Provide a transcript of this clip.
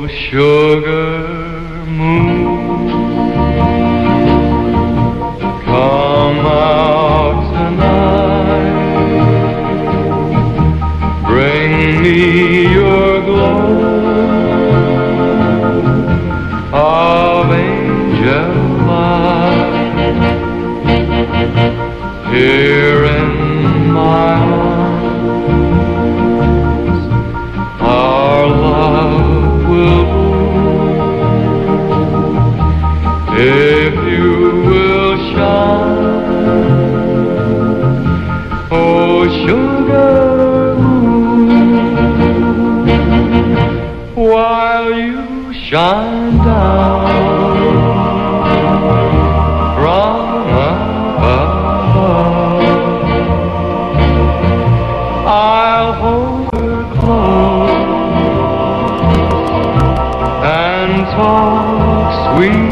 sugar moon, come out tonight, bring me your glow of angel light. Here in my arms, our love will bloom if you will shine, oh sugar moon, while you shine down from above. I'll hold her close and talk sweet